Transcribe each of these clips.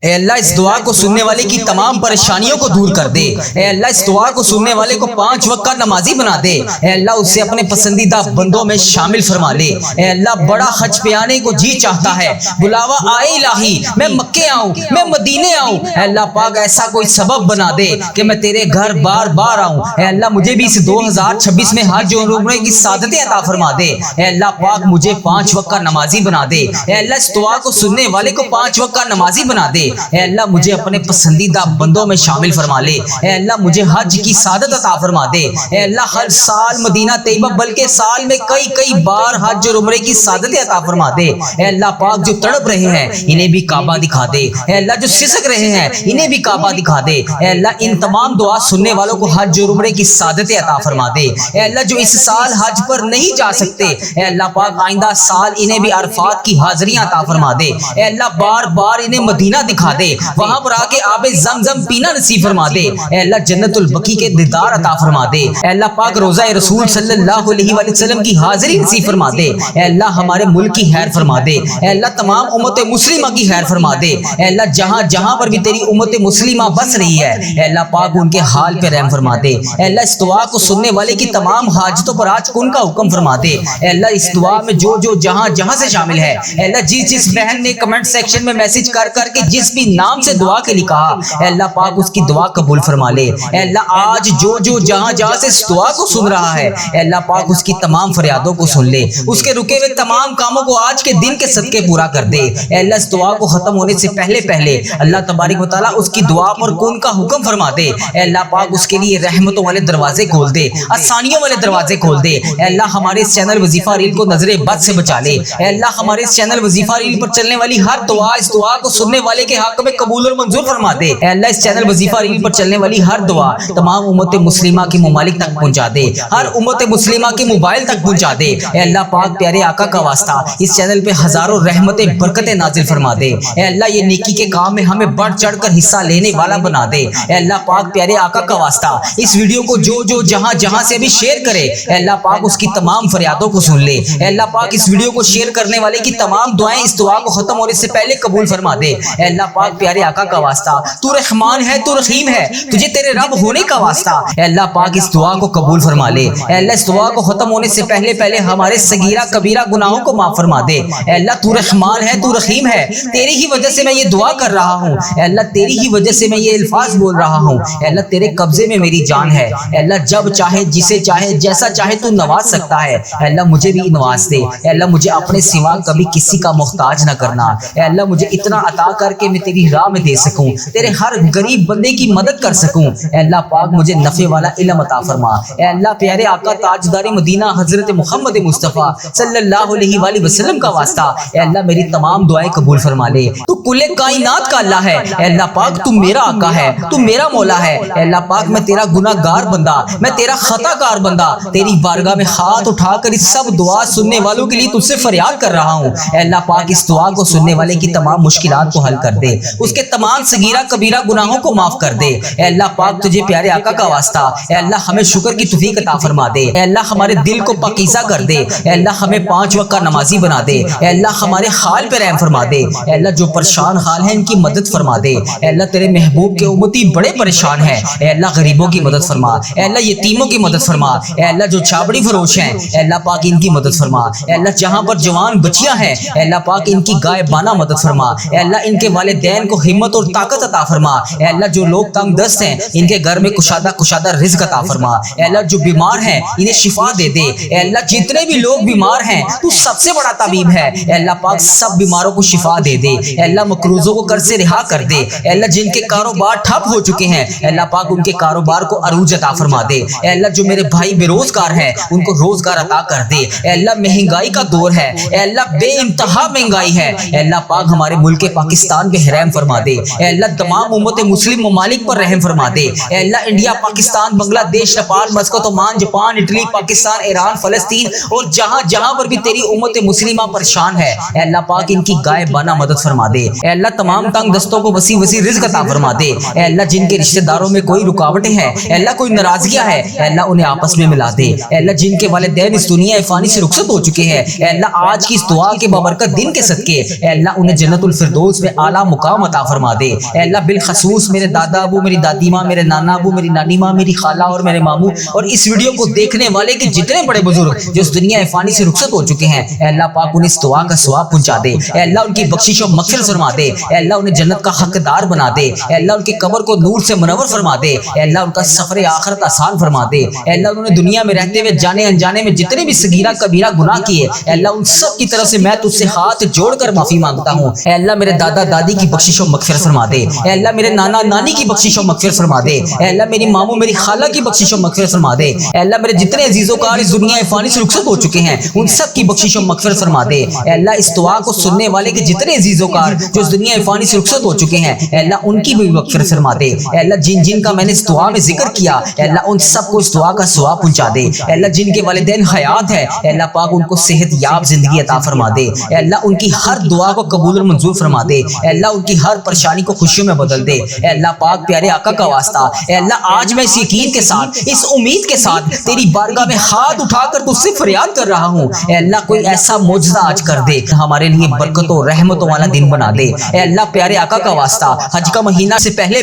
اے اللہ اس دعا کو سننے والے کی تمام پریشانیوں کو دور کر دے۔ اے اللہ اس دعا کو سننے والے کو 5 وقت کا نمازی بنا دے۔ اے اللہ اسے اپنے پسندیدہ بندوں میں شامل فرما لے۔ اے اللہ بڑا حج پہ آنے کو جی چاہتا ہے، بلاوا آئے الہی، میں مکے آؤں، میں مدینے آؤں۔ اے اللہ پاک ایسا کوئی سبب بنا دے کہ میں تیرے گھر بار بار آؤں۔ اے اللہ مجھے بھی اس 2026 میں حج اور عمرے کی سعادتیں عطا فرما دے۔ اے اللہ پاک مجھے 5 وقت کا نمازی بنا دے۔ اے اللہ اس دعا کو سننے والے کو 5 وقت کا نمازی بنا دے۔ اے اللہ مجھے اپنے پسندیدہ بندوں میں شامل فرما لے۔ اے اللہ مجھے حج کی سعادت عطا فرما دے۔ اے اللہ ہر سال مدینہ طیبہ بلکہ سال میں کئی بار حج اور عمرے کی سعادت عطا فرما دے۔ اے اللہ پاک جو تڑپ رہے ہیں انہیں بھی کعبہ دکھا دے۔ اے اللہ جو سسک رہے ہیں انہیں بھی کعبہ دکھا دے۔ اے اللہ ان تمام دعا سننے والوں کو حج اور عمرے کی سعادت عطا فرما دے۔ اے اللہ جو اس سال حج پر نہیں جا سکتے، اے اللہ پاک آئندہ سال انہیں بھی عرفات کی حاضریاں عطا فرما دے۔ اے اللہ بار بار انہیں مدینہ دکھا دے، وہاں پر آ کے آب زمزم پینا نصیب فرما دے۔ اے اللہ جنت البقیع کے دیدار عطا فرما دے۔ اے اللہ پاک روضہ رسول صلی اللہ علیہ وآلہ وسلم کی حاضری نصیب فرما دے۔ اے اللہ ہمارے ملک کی خیر فرما دے۔ اے اللہ تمام امت مسلمہ کی خیر فرما دے۔ اے اللہ جہاں پر بھی تیری امت مسلمہ بس رہی ہے، اے اللہ پاک ان کے حال پہ رحم فرما دے۔ اے اللہ اس دعا کو سننے والے کی تمام حاجتوں پر آج کن کا حکم فرما دے۔ اے اللہ اس دعا میں جو جہاں سے شامل ہے، اے اللہ جس بہن نے کمنٹ سیکشن میں میسج کر کے جس بھی نام سے دعا کے لیے کہا، اے اللہ پاک اس کی دعا قبول فرما لے۔ اے اللہ آج جو جہاں سے اس دعا کو سن رہا ہے، اے اللہ پاک اس کی تمام فریادوں کو سن لے، اس کے رکے ہوئے تمام کاموں کو آج کے دن کے صدقے پورا کر دے۔ اے اللہ اس دعا کو ختم ہونے سے پہلے اللہ تبارک و تعالیٰ اس کی دعا پر کن کا حکم فرما دے۔ اے اللہ پاک اس کے لیے رحمتوں والے دروازے کھول دے، آسانیوں والے دروازے کھول دے۔ اے اللہ ہمارے اس چینل وظیفہ ریل کو نظر بد سے بچا لے۔ اے اللہ ہمارے اس چینل وظیفہ ریل پر چلنے والی ہر دعا اس دعا کو سننے والے کے حق میں قبول اور منظور فرما دے۔ اے اللہ اس چینل وظیفہ ریل پر چلنے والی ہر دعا تمام امت مسلمہ کی ممالک تک پہنچا دے، ہر امت مسلمہ کے موبائل تک پہنچا دے۔ اے اللہ پاک پیارے آقا کا واسطہ اس چینل پہ ہزاروں رحمتیں برکتیں نازل فرما دے۔ اے اللہ یہ نیکی کے کام میں ہمیں بڑھ چڑھ کر حصہ لینے والا بنا دے۔ اے اللہ پاک پیارے آقا کا واسطہ اس ویڈیو کو جو جہاں سے بھی شیئر کرے، اے اللہ پاک اس کی تمام فریادوں کو سن لے۔ اے اللہ پاک اس ویڈیو کو شیئر کرنے والے کی تمام دعائیں اس دعا کو ختم ہونے سے پہلے قبول فرما دے۔ اے اللہ پاک پیارے آقا کا واسطہ تو رحمان ہے، تو رحیم ہے، تجھے تیرے رب ہونے کا واسطہ اے اللہ پاک اس دعا کو قبول فرما لے۔ اے اللہ اس دعا کو ختم ہونے سے پہلے ہمارے صغیرہ کبیرہ گناہوں کو معاف فرما دے۔ اے اللہ تو رحمان ہے، تو رحیم ہے، تیری ہی وجہ سے میں یہ دعا کر رہا ہوں۔ اے اللہ تیری ہی وجہ سے میں یہ الفاظ بول رہا ہوں۔ اے اللہ تیرے قبضے میں میری جان ہے۔ اے اللہ جب چاہے جسے چاہے جیسا چاہے تو نواز سکتا ہے۔ اے اللہ مجھے بھی نواز دے۔ اے اللہ مجھے اپنے سوا کبھی کسی کا محتاج نہ کرنا۔ اے اللہ مجھے اتنا عطا کر کے میں تیری راہ میں دے سکوں، تیرے ہر غریب بندے کی مدد کر سکوں۔ اے اللہ پاک مجھے نفع والا علم عطا فرما۔ اے اللہ پیارے آقا تاجدار مدینہ حضرت محمد مصطفیٰ صلی اللہ علیہ وآلہ وسلم کا واسطہ اے اللہ میری تمام دعائیں قبول فرما لے۔ تو کل کائنات کا اللہ ہے، اے اللہ پاک تو میرا آقا ہے، تو میرا مولا ہے۔ اے اللہ پاک میں تیرا گناہ گار بندہ، میں تیرا خطا کار بندہ تیری بارگاہ میں ہاتھ اٹھا کر اس سب دعا سننے والوں کے لیے تجھ سے فریاد کر رہا ہوں۔ اے اللہ پاک اس دعا کو سننے والے کی تمام مشکلات کو حل کر دے، اس کے تمام صغیرہ کبیرہ گناہوں کو معاف کر دے۔ اے اللہ پاک تجھے پیارے آقا کا واسطہ اے اللہ ہمیں شکر کی توفیق عطا فرما دے۔ اے اللہ ہمارے دل کو پاکیزہ کر دے۔ اے اللہ ہمیں 5 وقت کا نمازی بنا دے۔ اے اللہ ہمارے حال پہ رحم فرما دے۔ اے اللہ جو پریشان حال ہیں ان کی مدد فرما دے۔ اے اللہ تیرے محبوب کے امتی بڑے پریشان ہیں، اے اللہ غریبوں کی مدد فرما۔ اے اللہ یتیموں کی مدد فرما۔ اے اللہ جو چھاپڑی فروش ہیں اے اللہ پاک ان کی مدد فرما۔ اے اللہ جہاں پر جوان بچیاں ہیں اے اللہ پاک ان کی غائبانہ مدد فرما۔ اے اللہ ان کے والدین کو ہمت اور طاقت عطا فرما۔ اے اللہ جو لوگ تنگ دست ہیں ان کے گھر میں کشادہ رزق عطا فرما۔ اے اللہ جو بیمار ہیں انہیں شفا دے دے۔ اے اللہ جتنے بھی لوگ بیمار ہیں تو سب سے بڑا طبیب ہے۔ اے اللہ پاک سب بیماروں کو شفا دے دے۔ اے اللہ مقروضوں کو قرض سے رہا کر دے۔ اے اللہ جن کے کاروبار ٹھپ ہو چکے ہیں اے اللہ پاک ان کے کاروبار کو عروج عطا فرما دے۔ اے اللہ جو میرے بھائی بے روزگار ہیں ان کو روزگار عطا کر دے۔ اے اللہ مہنگائی کا دور ہے، اے اللہ بے انتہا مہنگائی ہے، اے اللہ پاک ہمارے ملک پاکستان پہ رحم فرما دے۔ اے اللہ تمام امت مسلم ممالک پر رحم فرما دے۔ اے اللہ انڈیا، پاکستان، بنگلہ دیش، Nepal, Muscat, Oman, Japan, Italy, Pakistan, Iran, فلسطین اور جہاں پر بھی تیری امت مسلمہ پریشان ہے اے اللہ پاک ان کی غائبانہ مدد فرما دے۔ اے اللہ تمام تنگ دستوں کو وسیع رزق عطا فرما دے۔ اے اللہ جن کے رشتہ داروں میں کوئی رکاوٹیں ہیں اے اللہ کوئی ناراضگیاں ہیں اے اللہ انہیں آپس میں ملا دے۔ اے اللہ جن کے والدین اس دنیا فانی سے رخصت ہو چکے ہیں اے اللہ آج کی اس دعا کے بابرکت دن کے صدقے اے اللہ انہیں جنت الفردوس میں اعلیٰ مقام عطا فرما دے۔ اے اللہ بالخصوص میرے دادا ابو، میری دادی ماں، میرے نانا ابو، میری نانی ماں، میری خالہ اور میرے ماموں اور اس ویڈیو کو دیکھنے والے کے جتنے بڑے بزرگ جو اس دنیا فانی سے رخصت ہو چکے ہیں، اے اللہ پاک انہیں اس دعا کا ثواب پہنچا دے۔ اے اللہ ان کی بخشش و مغفرت فرما دے۔ اے اللہ انہیں جنت کا حقدار بنا دے۔ اے اللہ ان کی قبر کو نور سے منور فرما دے۔ اے اللہ ان کا سفر آخرت آسان فرما دے۔ اے اللہ انہوں نے دنیا میں رہتے ہوئے جانے انجانے میں جتنے بھی صغیرہ کبیرہ گناہ کیے، اے اللہ ان سب کی طرف سے میں تجھ سے ہاتھ جوڑ کر معافی مانگتا ہوں۔ اے اللہ میرے دادا دادی کی بخشش و مغفرت فرما دے۔ اے اللہ میرے نانا نانی کی بخشش و مغفرت فرما دے۔ اے اللہ میری ماموں میری خالہ کی بخشش و مغفرت فرما دے۔ اے اللہ میرے جتنے عزیز و کار اس دنیا فانی سے رخصت ہو چکے ہیں ان سب کی بخشش و مغفرت فرما دے۔ اے اللہ اس دعا کو سننے والے کے جتنے عزیز و کار جو اس دنیا فانی سے رخصت ہو چکے ہیں، اے اللہ ان کی بھی مغفرت فرما دے۔ اے اللہ جن جن کا میں نے اس دعا میں ذکر کیا، اے اللہ ان سب کو اس دعا کا ثواب پہنچا دے۔ اے اللہ جن کے والدین حیات ہے، اے اللہ پاک ان کو صحت یاب زندگی عطا فرما دے۔ اے اللہ ان کی ہر دعا کو قبول اور منظور فرما دے۔ اے اللہ ان کی ہر پریشانی کو خوشیوں میں بدل دے۔ اے اللہ پاک پیارے آقا کا واسطہ، اے اللہ آج میں اس یقین کے ساتھ اس امید کے ساتھ تیری بارگاہ میں ہاتھ اٹھا کر تجھ سے فریاد کر رہا ہوں، اے اللہ کوئی ایسا معجزہ آج کر دے، ہمارے لیے برکت و رحمتوں والا دن بنا دے۔ اے اللہ پیارے آقا کا واسطہ حج کا مہینہ سے پہلے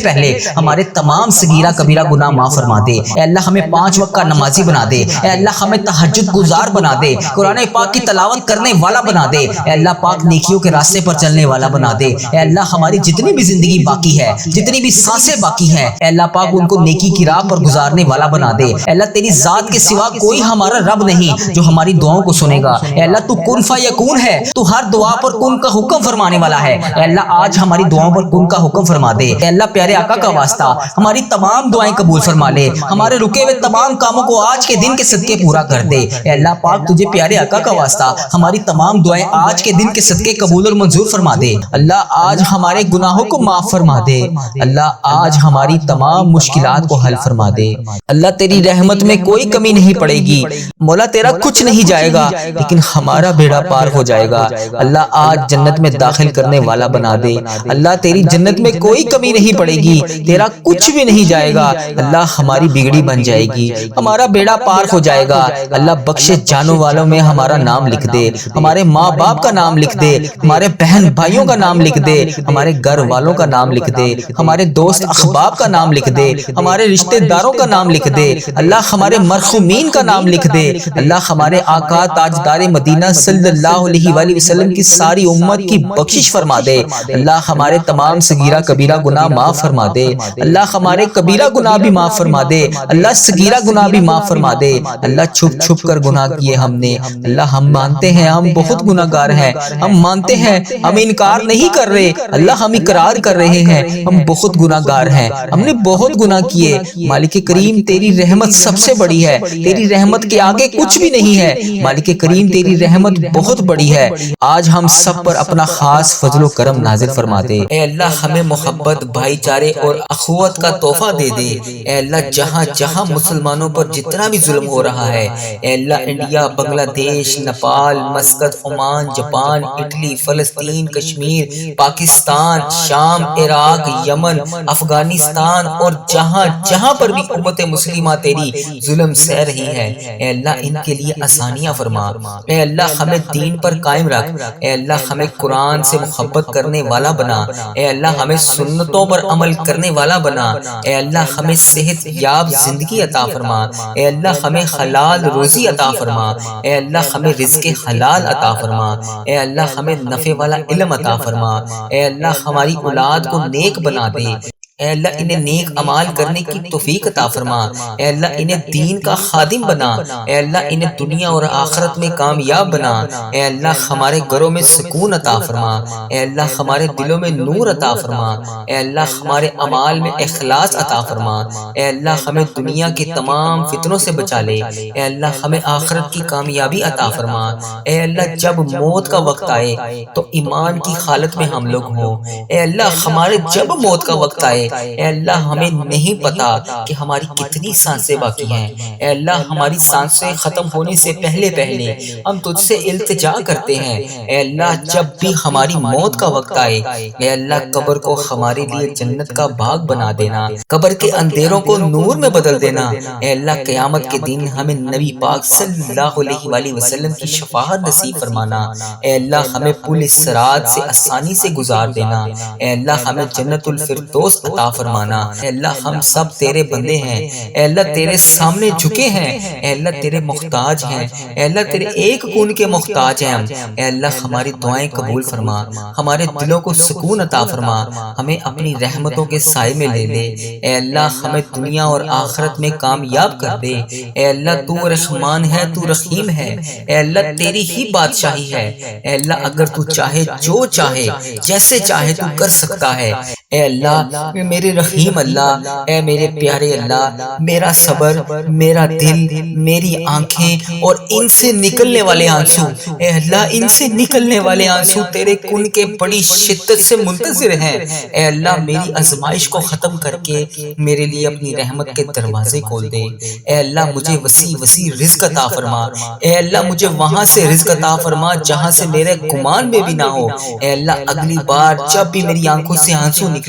ہمارے تمام صغیرہ کبیرہ گناہ معاف فرما دے۔ اے اللہ ہمیں 5 وقت کا نمازی بنا دے۔ اے اللہ ہمیں تہجد گزار بنا دے، قرآن پاک کی تلاوت کرنے والا بنا دے۔ اے اللہ پاک نیکیوں کے راستے پر چلنے والا بنا دے۔ اے اللہ ہماری جتنی بھی زندگی باقی ہے، جتنی بھی سانسیں باقی ہیں، اے اللہ پاک ان کو نیکی کی راہ پر گزارنے والا بنا دے۔ اے اللہ تیری ذات کے سوا کوئی ہمارا رب نہیں جو ہماری دعاؤں کو سنے گا۔ اے اللہ تو کن فیکون ہے، تو ہر دعا پر کن کا حکم فرمانے والا ہے۔ اے اللہ آج ہماری دعاؤں پر کن کا حکم فرما دے۔ اے اللہ پیارے آقا کا واسطہ ہماری تمام دعائیں قبول فرما لے، ہمارے رکے ہوئے تمام کاموں کو آج کے دن کے صدقے پورا کر دے۔ اے اللہ پاک تجھے پیارے آقا کا واسطہ ہماری تمام دعائیں آج کے دن کے صدقے قبول اور منظور فرما دے۔ اللہ آج ہمارے گناہوں کو معاف فرما دے۔ اللہ آج ہماری تمام مشکلات کو حل فرما دے۔ اللہ تیری رحمت میں کوئی کمی نہیں پڑے گی، مولا تیرا کچھ نہیں جائے گا لیکن ہمارا بیڑا پار ہو جائے گا۔ اللہ آج جنت میں داخل کرنے والا بنا دے۔ اللہ تیری جنت میں کوئی کمی نہیں پڑے گی، تیرا کچھ بھی نہیں جائے گا۔ اللہ ہماری بگڑی بن جائے گی، ہمارا بیڑا پار ہو جائے گا۔ اللہ بخشے جانوں والوں میں ہمارا نام لکھ دے، ہمارے ماں باپ کا نام لکھ دے، ہمارے بہن بھائیوں کا نام لکھ دے، ہمارے گھر والوں کا نام لکھ دے، ہمارے دوست احباب کا نام لکھ دے، ہمارے رشتہ داروں کا نام لکھ دے۔ اللہ ہمارے مرحومین کا نام لکھ دے۔ اللہ ہمارے آقا تاجدار مدینہ صلی اللہ علیہ وآلہ وسلم کی ساری امت کی بخشش فرما دے۔ اللہ ہمارے تمام صغیرہ کبیرہ گناہ معاف فرما دے۔ اللہ ہمارے کبیرہ گناہ بھی معاف فرما دے۔ اللہ صغیرہ گناہ بھی معاف فرما دے۔ اللہ چھپ چھپ کر گناہ کیے ہم نے، اللہ ہم مانتے ہیں ہم بہت گناہ گار ہیں، ہم مانتے ہیں ہم انکار نہیں کر رہے، اللہ ہم اقرار کر رہے ہیں ہم بہت گناہ گار ہیں، ہم نے بہت گناہ کیے۔ مالک کریم تیری رحمت سب سے بڑی ہے، تیری رحمت کے آگے کچھ بھی نہیں ہے۔ مالک کریم تیری رحمت بہت بڑی ہے، آج ہم سب پر اپنا خاص فضل و کرم نازل فرما دے۔ اے اللہ ہمیں محبت، بھائی چارے اور اخوت کا تحفہ دے دے۔ اے اللہ جہاں جہاں مسلمانوں پر جتنا بھی ظلم ہو رہا ہے، اے اللہ انڈیا، بنگلہ دیش، Nepal, Muscat, Oman, Japan, Italy, فلسطین، کشمیر، پاکستان، شام، عراق، یمن، افغانستان اور جہاں جہاں پر بھی امت مسلمہ تیری ظلم سہ رہی ہے، اے اللہ ان کے لیے آسانیاں فرما۔ اے اللہ ہمیں دین پر قائم رکھ۔ اے اللہ ہمیں قرآن سے محبت کرنے والا بنا۔ اے اللہ ہمیں سنتوں پر عمل کرنے والا بنا۔ اے اللہ ہمیں صحت یاب زندگی عطا فرما۔ اے اللہ ہمیں حلال روزی عطا فرما۔ اے اللہ ہمیں رزق حلال عطا فرما۔ اے اللہ ہمیں نفع والا علم عطا فرما۔ اے اللہ ہماری اولاد کو نیک بنا دے۔ اے اللہ انہیں نیک عمال کرنے کی توفیق عطا فرما۔ اے اللہ انہیں دین کا خادم بنا۔ اے اللہ انہیں دنیا اور آخرت میں کامیاب بنا۔ اے اللہ ہمارے گھروں میں سکون عطا فرما۔ اے اللہ ہمارے دلوں میں نور عطا فرما۔ اے اللہ ہمارے اعمال میں اخلاص عطا فرما۔ اے اللہ ہمیں دنیا کے تمام فتنوں سے بچا لے۔ اے اللہ ہمیں آخرت کی کامیابی عطا فرما۔ اے اللہ جب موت کا وقت آئے تو ایمان کی حالت میں ہم لوگ ہوں۔ اے اللہ ہمارے جب موت کا وقت آئے ہے۔ اے اللہ ہمیں نہیں پتا کہ ہماری کتنی سانسیں باقی ہیں۔ اے اللہ ہماری سانسیں ختم ہونے سے پہلے ہم تجھ سے التجا کرتے ہیں۔ اے اللہ جب بھی ہماری موت کا وقت آئے، اے اللہ قبر کو ہمارے لیے جنت کا باغ بنا دینا، قبر کے اندھیروں کو نور میں بدل دینا۔ اے اللہ قیامت کے دن ہمیں نبی پاک صلی اللہ علیہ وآلہ وسلم کی شفاعت نصیب فرمانا۔ اے اللہ ہمیں پل صراط سے آسانی سے گزار دینا۔ اے اللہ ہمیں جنت الفردوس عطا فرمانا۔ اے اللہ ہم سب تیرے بندے ہیں، اے اللہ تیرے سامنے جھکے ہیں، اے اللہ تیرے محتاج ہیں، اے اللہ تیرے ایک کون کے محتاج ہیں ہم۔ اے اللہ ہماری دعائیں قبول فرما، ہمارے دلوں کو سکون عطا فرما، ہمیں اپنی رحمتوں کے سائے میں لے لے۔ اے اللہ ہمیں دنیا اور آخرت میں کامیاب کر دے۔ اے اللہ تو رحمان ہے، تو رحیم ہے، اے اللہ تیری ہی بادشاہی ہے۔ اے اللہ اگر تو چاہے جو چاہے جیسے چاہے تو کر سکتا ہے۔ اے اللہ میرے رحیم اللہ، اے میرے پیارے اللہ، میرا صبر، میرا دل، میری آنکھیں اور ان سے نکلنے والے آنسو، اے اللہ ان سے نکلنے والے آنسو تیرے کن کے بڑی شدت سے منتظر ہیں۔ اے اللہ میری آزمائش کو ختم کر کے میرے لیے اپنی رحمت کے دروازے کھول دے۔ اے اللہ مجھے وسیع وسیع رزق عطا فرما۔ اے اللہ مجھے وہاں سے رزق عطا فرما جہاں سے میرے گمان میں بھی نہ ہو۔ اے اللہ اگلی بار جب بھی میری آنکھوں سے آنسو نکلیں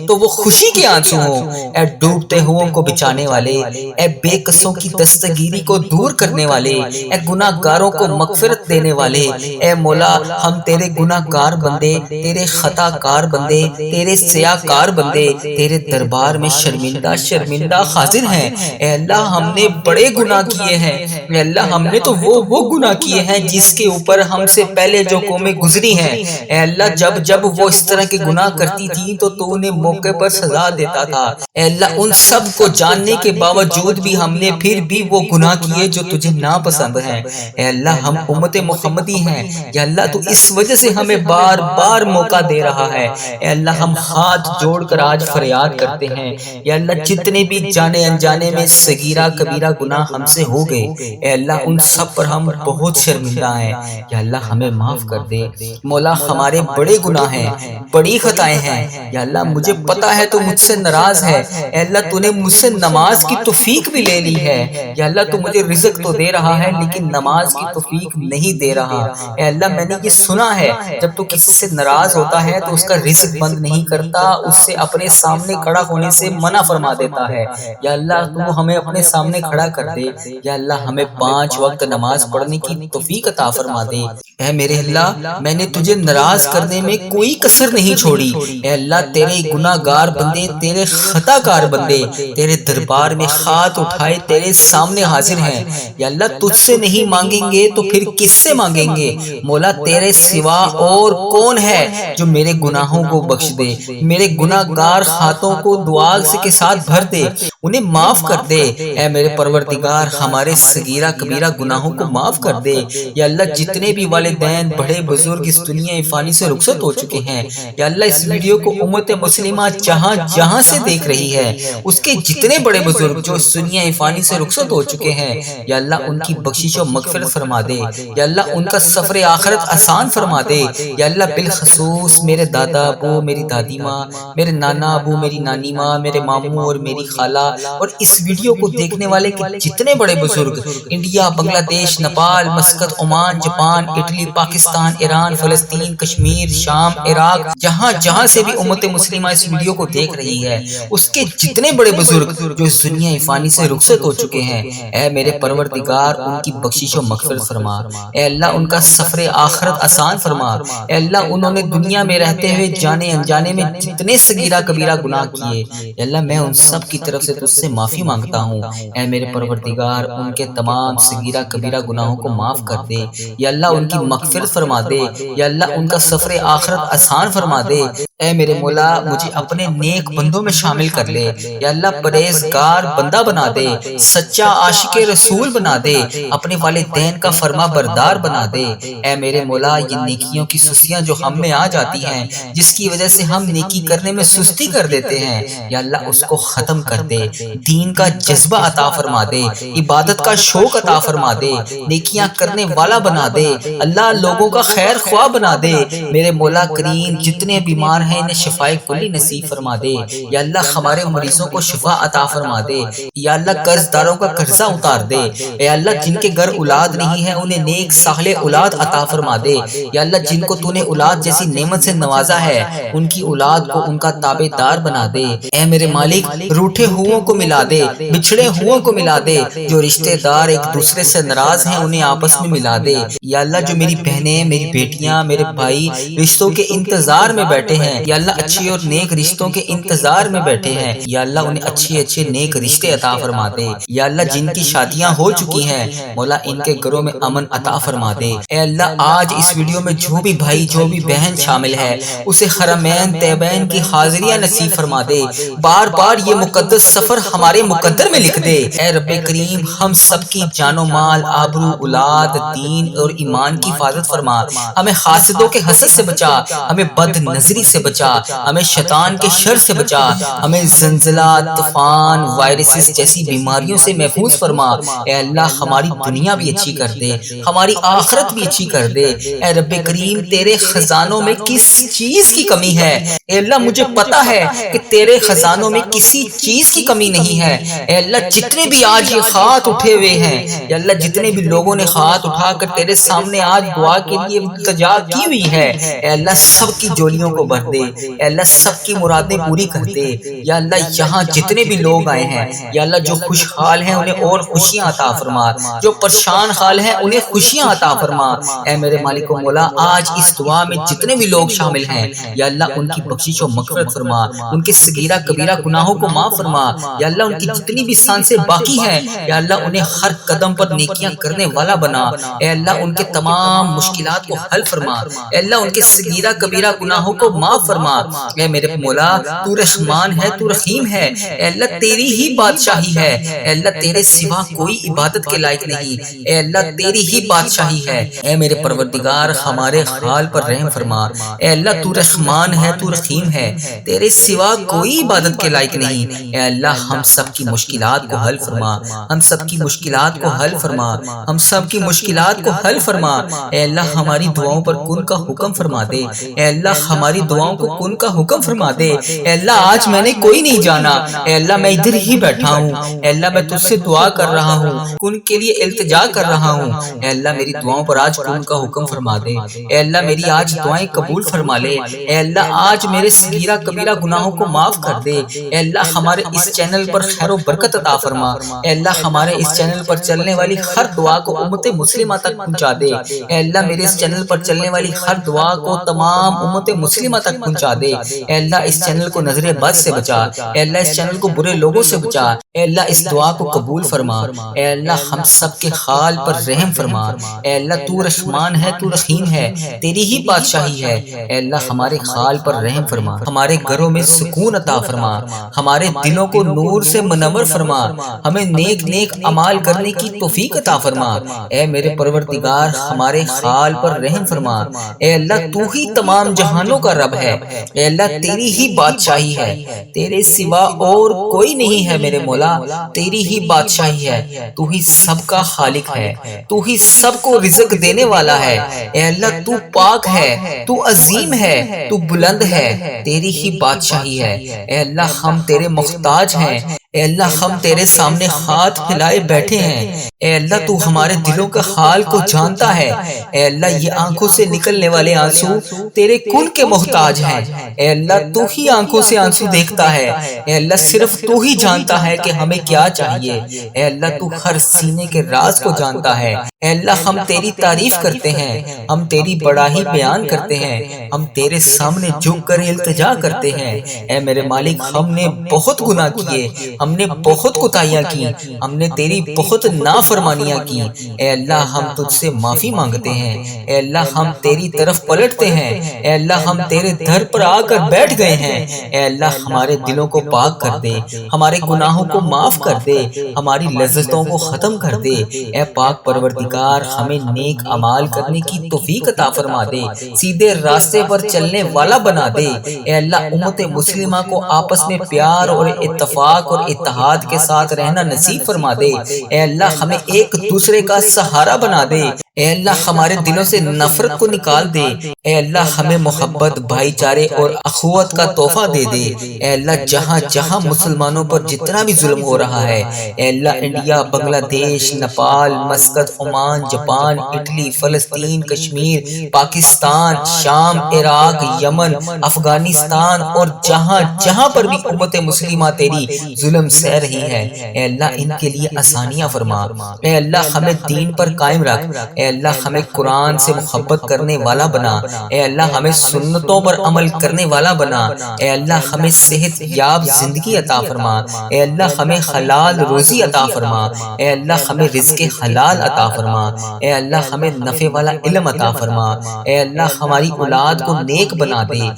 تو وہ خوشی کے آنسو ہوں۔ اے ڈوبتے ہوئوں کو بچانے والے، اے بے قصوں کی دستگیری کو دور کرنے والے، اے گناہ گاروں کو مغفرت دینے والے، اے مولا ہم تیرے گناہ گار بندے، تیرے خطا کار بندے، تیرے سیاہ کار بندے تیرے دربار میں شرمندہ شرمندہ حاضر ہیں۔ اے اللہ ہم نے بڑے گناہ کیے ہیں، اے اللہ ہم نے تو وہ گناہ کیے ہیں جس کے اوپر ہم سے پہلے جو قومیں گزری ہیں۔ اے اللہ جب وہ اس طرح کے گناہ کرتی تھی تو تو انہیں موقع پر سزا دیتا تھا۔ اے اللہ ان سب کو جاننے کے باوجود بھی ہم نے پھر بھی وہ گناہ کیے جو تجھے ناپسند ہیں۔ اے اللہ ہم امت محمدی ہیں، یا اللہ تو اس وجہ سے ہمیں بار بار موقع دے رہا ہے۔ اے اللہ ہم ہاتھ جوڑ کر آج فریاد کرتے ہیں، یا اللہ جتنے بھی جانے انجانے میں صغیرہ کبیرہ گناہ ہم سے ہو گئے، اے اللہ ان سب پر ہم بہت شرمندہ ہیں، یا اللہ ہمیں معاف کر دے۔ مولا ہمارے بڑے گناہ ہیں، بڑی خطائیں ہیں، یا اللہ مجھے پتا ہے تو مجھ سے ناراض ہے۔ اے اللہ تو نے مجھ سے نماز کی توفیق بھی لے لی ہے، یا اللہ تو مجھے رزق تو دے رہا ہے لیکن نماز کی توفیق نہیں دے رہا۔ اے اللہ میں نے یہ سنا ہے جب تو کسی سے ناراض ہوتا ہے تو اس کا رزق بند نہیں کرتا، اس سے اپنے سامنے کھڑا ہونے سے منع فرما دیتا ہے۔ یا اللہ تو ہمیں اپنے سامنے کھڑا کر دے، یا اللہ ہمیں 5 وقت نماز پڑھنے کی توفیق عطا فرما دے۔ اے میرے اللہ میں نے تجھے ناراض کرنے میں کوئی کسر نہیں چھوڑی۔ اے اللہ تیرے گناہ گار بندے، تیرے خطا کار بندے تیرے دربار میں ہاتھ اٹھائے تیرے سامنے حاضر ہیں۔ یا اللہ تجھ سے نہیں مانگیں گے تو پھر کس سے مانگیں گے؟ مولا تیرے سوا اور کون ہے جو میرے گناہوں کو بخش دے، میرے گناہ گار ہاتھوں کو دعا کے ساتھ بھر دے، انہیں معاف کر دے۔ اے میرے پروردگار ہمارے صغیرہ کبیرہ گناہوں کو معاف کر دے۔ یا اللہ جتنے بھی والدین بڑے بزرگ اس دنیا فانی سے رخصت ہو چکے ہیں، یا اللہ اس ویڈیو کو امت مسلمہ جہاں جہاں سے دیکھ رہی ہے، اس کے جتنے بڑے بزرگ جو اس دنیا فانی سے رخصت ہو چکے ہیں، یا اللہ ان کی بخشش و مغفرت فرما دے، یا اللہ ان کا سفر آخرت آسان فرما دے۔ یا اللہ بالخصوص میرے دادا ابو، میری دادی ماں، میرے نانا ابو، میری نانی ماں، میرے ماموں اور میری خالہ اور اس ویڈیو کو دیکھنے والے جتنے بڑے بزرگ انڈیا، بنگلہ دیش، Nepal, Muscat, Oman, Japan, Italy, Pakistan, Iran, فلسطین، کشمیر، شام، عراق، جہاں جہاں سے بھی امت مسلمہ اس ویڈیو کو دیکھ رہی ہے، اس کے جتنے بڑے بزرگ جو اس دنیا فانی سے رخصت ہو چکے ہیں، اے میرے پروردگار ان کی بخشش و مغفرت فرما۔ اے اللہ ان کا سفر آخرت آسان فرما۔ اے اللہ انہوں نے دنیا میں رہتے ہوئے جانے انجانے میں جتنے صغیرہ کبیرہ گناہ کیے، اے اللہ میں ان سب کی طرف سے تجھ سے معافی مانگتا ہوں۔ اے میرے پروردگار ان کے تمام صغیرہ کبیرہ گناہوں کو معاف کر دے، یا اللہ ان کی مغفرت فرما دے، یا اللہ ان کا سفر آخرت آسان فرما دے۔ اے میرے مولا مجھے اپنے نیک بندوں میں شامل کر لے، یا اللہ پرہیزگار بندہ بنا دے، سچا عاشق رسول بنا دے، اپنے والدین کا فرما بردار بنا دے۔ اے میرے مولا یہ نیکیوں کی سستیاں جو ہم میں آ جاتی ہیں، جس کی وجہ سے ہم نیکی کرنے میں سستی کر دیتے ہیں، یا اللہ اس کو ختم کر دے، دین کا جذبہ عطا فرما دے، عبادت کا شوق عطا فرما دے، نیکیاں کرنے والا بنا دے، اللہ لوگوں کا خیر خواہ بنا دے۔ میرے مولا کریم جتنے بیمار ہیں انہیں شفائے کلی نصیب فرما دے، یا اللہ ہمارے مریضوں کو شفا عطا فرما دے، یا اللہ قرض داروں کا قرضہ اتار دے، اے اللہ جن کے گھر اولاد نہیں ہے انہیں نیک صالح اولاد عطا فرما دے، یا اللہ جن کو تو نے اولاد جیسی نعمت سے نوازا ہے ان کی اولاد کو ان کا تابع دار بنا دے، اے میرے مالک روٹھے ہوں کو ملا دے، بچھڑے ہوں کو ملا دے، جو رشتہ دار ایک دوسرے سے ناراض ہیں انہیں آپس میں ملا دے، یا اللہ جو میری بہنیں میری بیٹیاں میرے بھائی رشتوں کے انتظار میں بیٹھے ہیں، یا اللہ اچھی اور نیک رشتوں کے انتظار میں بیٹھے ہیں، یا اللہ انہیں اچھے نیک رشتے عطا فرما دے، یا اللہ جن کی شادیاں ہو چکی ہیں مولا ان کے گھروں میں امن عطا فرما دے، اے اللہ آج اس ویڈیو میں جو بھی بھائی جو بھی بہن شامل ہے اسے حرمین طیبین کی حاضریاں نصیب فرما دے، بار بار یہ مقدس سفر ہمارے مقدر میں لکھ دے، اے رب کریم ہم سب کی جان و مال آبرو اولاد دین اور ایمان کی حفاظت فرما، ہمیں حاسدوں کے حسد سے بچا، ہمیں بد نظری سے بچا، ہمیں شیطان کے شر سے بچا، ہمیں زلزلہ طوفان وائرسز جیسی بیماریوں سے محفوظ فرما، اے اللہ ہماری دنیا بھی اچھی کر دے ہماری آخرت بھی اچھی کر دے، اے رب کریم تیرے خزانوں میں کس چیز کی کمی ہے، اے اللہ مجھے پتا ہے کہ تیرے خزانوں میں کسی چیز کی کمی نہیں ہے، اے اللہ جتنے بھی آج یہ ہاتھ اٹھے ہوئے ہیں، اے اللہ جتنے بھی لوگوں نے ہاتھ اٹھا کر تیرے سامنے آج دعا کے لیے التجا کی ہوئی ہے، اے اللہ سب کی جولیوں کو بھر دے، اے اللہ سب کی مرادیں پوری کر دے، یا اللہ یہاں جتنے بھی لوگ آئے ہیں یا اللہ جو خوشحال ہیں انہیں اور خوشیاں عطا فرما، جو پریشان حال ہیں انہیں خوشیاں عطا فرما، اے میرے مالک و مولا آج اس دعا میں جتنے بھی لوگ شامل ہیں یا اللہ ان کی بخشش و مغفرت فرما، ان کے صغیرہ کبیرہ گناہوں کو معاف فرما، یا اللہ ان کی جتنی بھی سانسیں باقی ہیں یا اللہ انہیں ہر قدم پر نیکیاں کرنے والا بنا، اے اللہ ان کے تمام مشکلات کو حل فرما، اے اللہ ان کے صغیرہ کبیرہ گناہوں کو معاف فرما، اے میرے مولا تو رحمان ہے تو رحیم ہے، اے اللہ تیری ہی بادشاہی ہے، اے اللہ تیرے سوا کوئی عبادت کے لائق نہیں، اے اللہ تیری ہی بادشاہی ہے، اے میرے پروردگار ہمارے حال پر رحم فرما، اے اللہ تو رحمان ہے تو رحیم ہے، تیرے سوا کوئی عبادت کے لائق نہیں، اے اللہ ہم سب کی مشکلات کو حل فرما، ہم سب کی مشکلات کو حل فرما، ہم سب کی مشکلات کو حل فرما، اے اللہ ہماری دعاؤں پر کن کا حکم فرما دے، اے اللہ ہماری دعاؤں کو کن کا حکم فرما دے، اے اللہ آج میں نے کوئی نہیں جانا، اے اللہ میں ادھر ہی بیٹھا ہوں، اے اللہ میں تجھ سے دعا کر رہا ہوں، کن کے لیے التجا کر رہا ہوں، اے اللہ میری دعاؤں پر آج کن کا حکم فرما دے، اے اللہ میری آج دعائیں قبول فرما لے، اے اللہ آج میرے صغیرہ کبیرہ گناہوں کو معاف کر دے، اے اللہ ہمارے اس چینل پر خیر و برکت عطا فرما، اے اللہ ہمارے اس چینل پر چلنے والی ہر دعا کو امت مسلمہ تک پہنچا دے، اے اللہ میرے اس چینل پر چلنے والی ہر دعا کو تمام امت مسلمہ تک پہنچا دے، اے اللہ اس چینل کو نظر بد سے بچا، اے اللہ اس چینل کو برے لوگوں سے بچا، اے اللہ اس دعا کو قبول فرما، اے اللہ ہم سب کے حال پر رحم فرما، اے اللہ تو رحمان ہے تو رحیم ہے، تیری ہی بادشاہی ہے، اے اللہ ہمارے حال پر رحم فرما، ہمارے گھروں میں سکون عطا فرما، ہمارے دلوں کو نور سے منور فرما، ہمیں نیک نیک اعمال کرنے کی توفیق عطا فرما، اے میرے پروردگار ہمارے حال پر رحم فرما، اے اللہ تو ہی تمام جہانوں کا رب ہے، اے اللہ تیری ہی بادشاہی ہے، تیرے سوا اور کوئی نہیں ہے میرے مولا، تیری ہی بادشاہی ہے، تو ہی سب کا خالق ہے، تو ہی سب کو رزق دینے والا ہے، اے اللہ تو پاک ہے، تو عظیم ہے، تو بلند ہے، تیری ہی بادشاہی ہے، اے اللہ ہم تیرے محتاج ہیں، اے اللہ ہم تیرے سامنے ہاتھ پھیلائے بیٹھے ہیں، اے اللہ تو ہمارے دلوں کا حال کو جانتا ہے، اے اللہ یہ آنکھوں سے نکلنے والے آنسو تیرے کن کے محتاج ہیں، اے اللہ تو ہی آنکھوں سے آنسو دیکھتا ہے، اے اللہ صرف تو ہی جانتا ہے کہ ہمیں کیا چاہیے، اے اللہ تو ہر سینے کے راز کو جانتا ہے، اے اللہ ہم تیری تعریف کرتے ہیں، ہم تیری بڑائی بیان کرتے ہیں، ہم تیرے سامنے جھک کر التجا کرتے ہیں، اے میرے مالک ہم نے بہت گناہ کیے، ہم نے بہت کوتاہیاں کی، ہم نے تیری بہت نافرمانیاں کی، اے اللہ ہم تجھ سے معافی مانگتے ہیں، اے اللہ ہم تیری طرف پلٹتے ہیں، اے اللہ ہم تیرے در پر آ کر بیٹھ گئے ہیں، اے اللہ ہمارے دلوں کو پاک کر دے، ہمارے گناہوں کو معاف کر دے، ہماری لذتوں کو ختم کر دے، اے پاک پروردگار ہمیں نیک اعمال کرنے کی توفیق عطا فرما دے، سیدھے راستے پر چلنے والا بنا دے، اے اللہ امت مسلمہ کو آپس میں پیار اور اتفاق اور اتحاد کے ساتھ رہنا نصیب فرما دے، اے اللہ ہمیں ایک دوسرے کا سہارا بنا دے، اے اللہ ہمارے دلوں سے نفرت کو نکال دے، اے اللہ ہمیں محبت، بھائی چارے اور اخوت کا تحفہ دے دے، اے اللہ جہاں جہاں مسلمانوں پر جتنا بھی ظلم ہو رہا ہے، اے اللہ انڈیا، بنگلہ دیش، Nepal, Muscat, Oman, Japan, Italy, فلسطین، کشمیر، پاکستان، شام، عراق، یمن، افغانستان اور جہاں جہاں پر بھی امت مسلمہ تیری ظلم سہ رہی ہے، اے اللہ ان کے لیے آسانیاں فرما، اے اللہ ہمیں دین پر قائم رکھ، اے اللہ ہمیں قرآن سے محبت کرنے والا بنا، اے اللہ ہمیں سنتوں پر عمل کرنے والا بنا، اے اللہ ہمیں صحت یاب زندگی عطا فرما، اے اللہ ہمیں حلال روزی عطا فرما، اے اللہ ہمیں رزق حلال عطا فرما، اے اللہ ہمیں نفع والا علم عطا فرما، اے اللہ ہماری اولاد کو نیک بنا دے،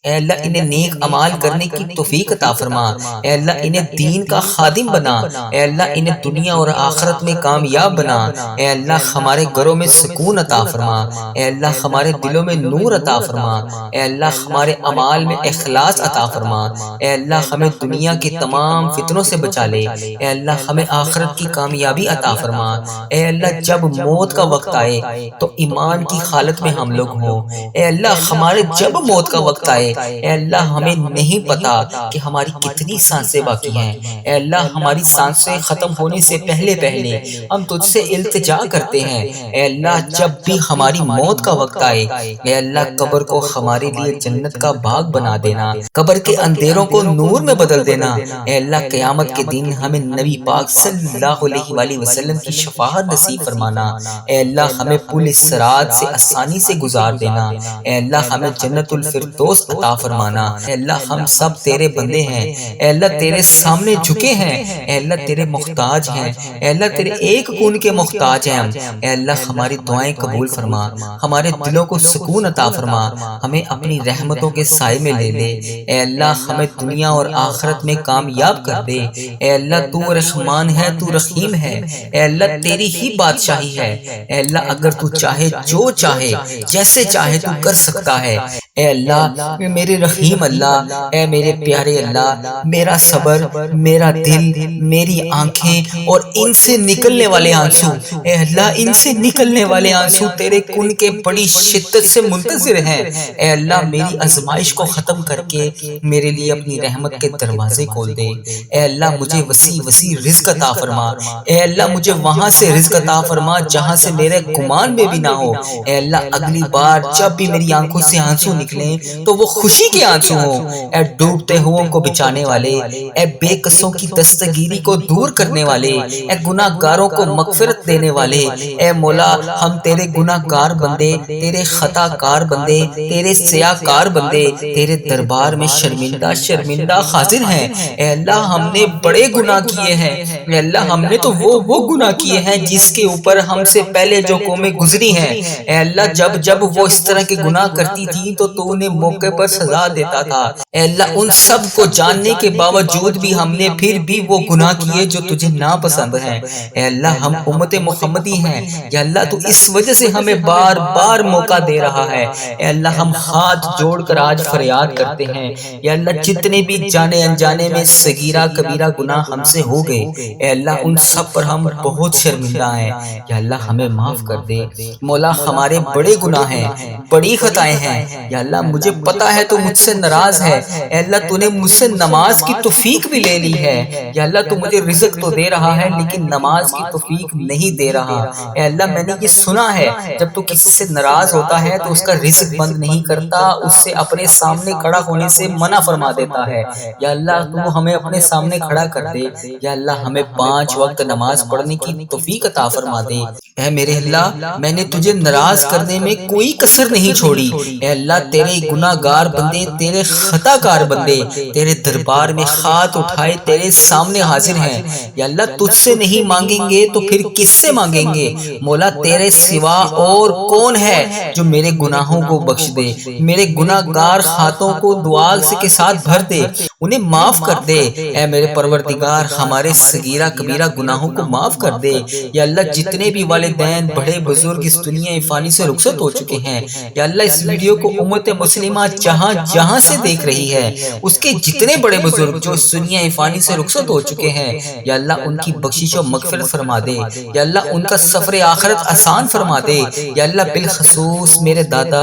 اے اللہ انہیں نیک عمال کرنے کی توفیق عطا فرما، اے اللہ انہیں دین کا خادم بنا، اے اللہ انہیں دنیا اور آخرت میں کامیاب بنا، اے اللہ ہمارے گھروں میں سکون عطا فرما، اے اللہ ہمارے دلوں میں نور عطا فرما، اے اللہ ہمارے اعمال میں اخلاص عطا فرما، اے اللہ ہمیں دنیا کے تمام فتنوں سے بچا لے، اے اللہ ہمیں آخرت کی کامیابی عطا فرما، اے اللہ جب موت کا وقت آئے تو ایمان کی حالت میں ہم لوگ ہوں، اے اللہ ہمارے جب موت کا وقت آئے، اے اللہ ہمیں نہیں پتا کہ ہماری کتنی سانسیں باقی ہیں، اے اللہ ہماری سانسیں ختم ہونے سے پہلے پہلے ہم تجھ سے التجا کرتے ہیں، اے اللہ جب بھی ہماری موت کا وقت آئے، اے اللہ قبر کو ہمارے لیے جنت کا باغ بنا دینا، قبر کے اندھیروں کو نور میں بدل دینا، اے اللہ قیامت کے دن ہمیں نبی پاک صلی اللہ علیہ وآلہ وسلم کی شفاعت نصیب فرمانا، اے اللہ ہمیں پل صراط سے آسانی سے گزار دینا، اے اللہ ہمیں جنت الفردوس عطا فرمانا، اے اللہ ہم سب تیرے بندے ہیں، اے اللہ تیرے سامنے جھکے ہیں، اے اللہ تیرے محتاج ہیں، اے اللہ تیرے ایک کون کے محتاج ہیں ہم، اے اللہ ہماری دعائیں قبول فرما، ہمارے دلوں کو سکون عطا فرما، ہمیں اپنی رحمتوں کے سائے میں لے لے، اے اللہ ہمیں دنیا اور آخرت میں کامیاب کر دے، اے اللہ تو رحمان ہے، تو رحیم ہے، اے اللہ تیری ہی بادشاہی ہے، اے اللہ اگر تو چاہے جو چاہے جیسے چاہے تو کر سکتا ہے، اے اللہ میرے رحیم اللہ، اے میرے پیارے اللہ، میرا صبر، میرا دل، میری آنکھیں اور ان سے نکلنے والے آنسو، اے اللہ ان سے نکلنے والے آنسو تیرے کن کے بڑی شدت سے منتظر ہیں، اے اللہ میری آزمائش کو ختم کر کے میرے لیے اپنی رحمت کے دروازے کھول دے، اے اللہ مجھے وسیع وسیع رزق عطا فرما، اے اللہ مجھے وہاں سے رزق عطا فرما جہاں سے میرے گمان میں بھی نہ ہو، اے اللہ اگلی بار جب بھی میری آنکھوں سے آنسو نکلیں تو وہ خوشی کے آنسو ہوں، اے ڈوبتے ہوئوں کو بچانے والے، اے بے قصوں کی دستگیری کو دور کرنے والے، اے گناہ گاروں کو مغفرت دینے والے، اے مولا ہم تیرے گناہ گار بندے، تیرے خطا کار بندے، تیرے سیاہ کار بندے تیرے دربار میں شرمندہ شرمندہ حاضر ہیں، اے اللہ ہم نے بڑے گناہ کیے ہیں، اے اللہ ہم نے تو وہ گناہ کیے ہیں جس کے اوپر ہم سے پہلے جو قومیں گزری ہیں، اے اللہ جب وہ اس طرح کے گناہ کرتی تھی تو تو انہیں موقع پر سزا دیتا تھا، اے اللہ ان سب کو جاننے کے باوجود بھی ہم نے پھر بھی وہ گناہ کیے جو تجھے ناپسند ہیں، اے اللہ ہم امت محمدی ہیں، یا اللہ تو اس وجہ سے ہمیں بار بار موقع دے رہا ہے، اے اللہ ہم ہاتھ جوڑ کر آج فریاد کرتے ہیں، یا اللہ جتنے بھی جانے انجانے میں صغیرہ کبیرہ گناہ ہم سے ہو گئے، اے اللہ ان سب پر ہم بہت شرمندہ ہیں، یا اللہ ہمیں معاف کر دے، مولا ہمارے بڑے گناہ ہیں، بڑی خطائیں ہیں، یا اللہ مجھے پتا ہے تو مجھ سے ناراض ہے، اے اللہ تو نے مجھ سے نماز کی توفیق بھی لے لی ہے، یا اللہ تو مجھے رزق تو دے رہا ہے لیکن نماز کی توفیق نہیں دے رہا، اے اللہ میں نے یہ سنا ہے جب تو کسی سے ناراض ہوتا ہے تو اس کا رزق بند نہیں کرتا، اس سے اپنے سامنے کھڑا ہونے سے منع فرما دیتا ہے، یا اللہ تو ہمیں اپنے سامنے کھڑا کر دے، یا اللہ ہمیں 5 وقت نماز پڑھنے کی توفیق عطا فرما دے، اے میرے اللہ میں نے تجھے ناراض کرنے میں کوئی کسر نہیں چھوڑی، اے اللہ تیرے گناہ گار بندے، تیرے خطا کار بندے تیرے دربار میں ہاتھ اٹھائے تیرے سامنے حاضر ہیں، یا اللہ تجھ سے نہیں مانگیں گے تو پھر کس سے مانگیں گے، مولا تیرے سوا اور کون ہے جو میرے گناہوں کو بخش دے، میرے گناہ گار ہاتھوں کو دعا کے ساتھ بھر دے، انہیں معاف کر دے، اے میرے پروردگار ہمارے صغیرہ کبیرہ گناہوں کو معاف کر دے، یا اللہ جتنے بھی والدین بڑے بزرگ اس دنیا فانی سے رخصت ہو چکے ہیں، یا اللہ اس ویڈیو کو امت مسلمہ جہاں جہاں سے دیکھ رہی ہے، اس کے جتنے بڑے بزرگ جو اس دنیا فانی سے رخصت ہو چکے ہیں، یا اللہ ان کی بخشش و مغفرت فرما دے، یا اللہ ان کا سفر آخرت آسان فرما دے، یا اللہ بالخصوص میرے دادا